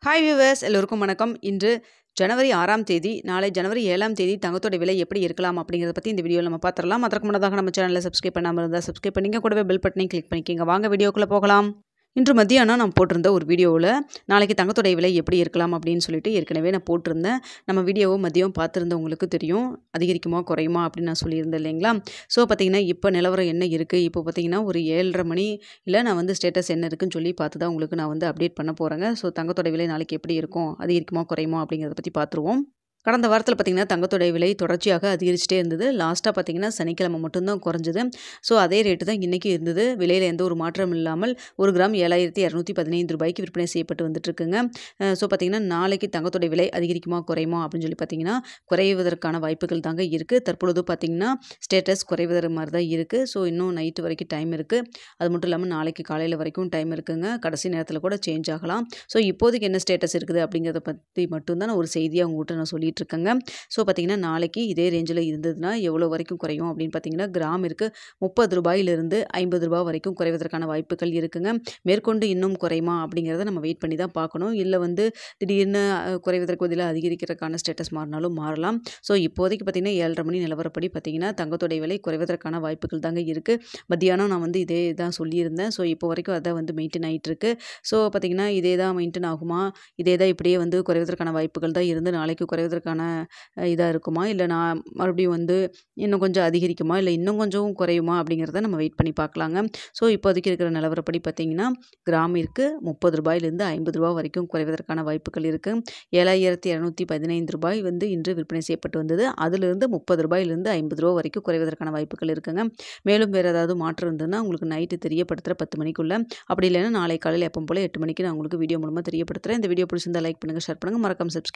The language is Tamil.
ஹாய் வியூவர்ஸ் எல்லோருக்கும் வணக்கம். இன்று ஜனவரி 6ஆம் தேதி, நாளை ஜனவரி 7ஆம் தேதி தங்கத்தோட விலை எப்படி இருக்கலாம் அப்படிங்கிறத பற்றி இந்த வீடியோவில் நம்ம பார்த்துடலாம். அதற்கு முன்னதாக நம்ம சேனலை சப்ஸ்கிரைப் பண்ணாமல் இருந்தால் சப்ஸ்கிரைப் பண்ணிங்க, கூடவே பெல் பட்டனையும் கிளிக் பண்ணிக்கிங்க. வாங்க வீடியோக்குள்ளே போகலாம். இன்று மத்தியானம் நான் போட்டிருந்த ஒரு வீடியோவில் நாளைக்கு தங்கத்தோடைய விலை எப்படி இருக்கலாம் அப்படின்னு சொல்லிட்டு ஏற்கனவே நான் போட்டிருந்தேன். நம்ம வீடியோவை மதியம் பார்த்துருந்தவங்களுக்கு தெரியும், அதிகரிக்குமா குறையுமா அப்படின்னு நான் சொல்லியிருந்தேன் இல்லைங்களா. ஸோ பார்த்தீங்கன்னா இப்போ நிலவரம் என்ன இருக்குது, இப்போ பார்த்தீங்கன்னா ஒரு 7:30 மணி இல்லை நான் வந்து ஸ்டேட்டஸ் என்ன இருக்குன்னு சொல்லி பார்த்து தான் உங்களுக்கு நான் வந்து அப்டேட் பண்ண போகிறேங்க. ஸோ தங்கத்தோட விலை நாளைக்கு எப்படி இருக்கும், அதிகரிக்குமா குறையுமா அப்படிங்கிறத பற்றி பார்த்துருவோம். கடந்த வாரத்தில் பார்த்திங்கன்னா தங்கத்தோடைய விலை தொடர்ச்சியாக அதிகரிச்சிட்டே இருந்தது. லாஸ்ட்டாக பார்த்திங்கன்னா சனிக்கிழமை மட்டும்தான் குறைஞ்சது. ஸோ அதே ரேட்டு தான் இன்றைக்கி இருந்தது. விலையில் எந்த ஒரு மாற்றம் இல்லாமல் ஒரு கிராம் 7,215 ரூபாய்க்கு விற்பனை செய்யப்பட்டு வந்துட்டுருக்குங்க. ஸோ பார்த்திங்கன்னா நாளைக்கு தங்கத்தோடைய விலை அதிகரிக்குமா குறையுமா அப்படின்னு சொல்லி பார்த்திங்கன்னா குறைவதற்கான வாய்ப்புகள் தாங்க இருக்குது. தற்பொழுது பார்த்திங்கன்னா ஸ்டேட்டஸ் குறைவதற்கு மாதிரி தான் இருக்குது. ஸோ இன்னும் நைட்டு வரைக்கும் டைம் இருக்குது. அது மட்டும் இல்லாமல் நாளைக்கு காலையில் வரைக்கும் டைம் இருக்குங்க. கடைசி நேரத்தில் கூட சேஞ்ச் ஆகலாம். ஸோ இப்போதைக்கு என்ன ஸ்டேட்டஸ் இருக்குது அப்படிங்கிறத பற்றி மட்டும்தான் நான் ஒரு செய்தியாக உங்கள்கிட்ட நான் இருக்கங்க. ஸோ பார்த்தீங்கன்னா நாளைக்கு இதே ரேஞ்சில் இருந்ததுன்னா எவ்வளோ வரைக்கும் குறையும் அப்படின்னு பார்த்தீங்கன்னா கிராமிற்கு 30 ரூபாயிலிருந்து 50 ரூபாய் வரைக்கும் குறைவதற்கான வாய்ப்புகள் இருக்குங்க. மேற்கொண்டு இன்னும் குறையுமா அப்படிங்கிறத நம்ம வெயிட் பண்ணி தான் பார்க்கணும். இல்லை வந்து திடீர்னு குறைவதற்கு பதிலாக அதிகரிக்கிறதுக்கான ஸ்டேட்டஸ் மாறினாலும் மாறலாம். ஸோ இப்போதைக்கு பார்த்தீங்கன்னா 7:30 மணி நிலவரப்படி பார்த்தீங்கன்னா தங்கத்தோடைய விலை குறைவதற்கான வாய்ப்புகள் தாங்க இருக்குது. மத்தியானம் நான் வந்து இதே தான் சொல்லியிருந்தேன். ஸோ இப்போ வரைக்கும் அதை வந்து மெயின்டைன் ஆகிட்டு இருக்கு. ஸோ பார்த்தீங்கன்னா இதே தான் மெயின்டைன் ஆகுமா, இதே தான் இப்படியே வந்து குறைவதற்கான வாய்ப்புகள் தான் இருந்து நாளைக்கு குறைவதற்கான இதாக இருக்குமா, இல்லை நான் மறுபடியும் வந்து இன்னும் கொஞ்சம் அதிகரிக்குமா, இல்லை இன்னும் கொஞ்சம் குறையுமா அப்படிங்கிறத நம்ம வெயிட் பண்ணி பார்க்கலாங்க. ஸோ இப்போதைக்கு இருக்கிற நிலவரப்படி பார்த்தீங்கன்னா கிராமிற்கு 30 ரூபாயிலிருந்து 50 ரூபாய் வரைக்கும் குறைவதற்கான வாய்ப்புகள் இருக்குது. 7,215 ரூபாய் வந்து இன்று விற்பனை செய்யப்பட்டு வந்தது. அதிலிருந்து 30 ரூபாயிலிருந்து 50 ரூபாய் வரைக்கும் குறைவதற்கான வாய்ப்புகள் இருக்குங்க. மேலும் வேறு ஏதாவது மாற்றம் இருந்ததுன்னா உங்களுக்கு நைட்டு தெரியப்படுத்துகிற 10 மணிக்குள்ளே, அப்படி இல்லைன்னா நாளை காலையில் எப்போ போல் 8 மணிக்கு நான் உங்களுக்கு வீடியோ மூலமாக தெரியப்படுத்துகிறேன். இந்த வீடியோ பிடிச்சிருந்தால் லைக் பண்ணுங்கள், ஷேர் பண்ணுங்கள், மறக்காம சப்ஸ்கிரைப்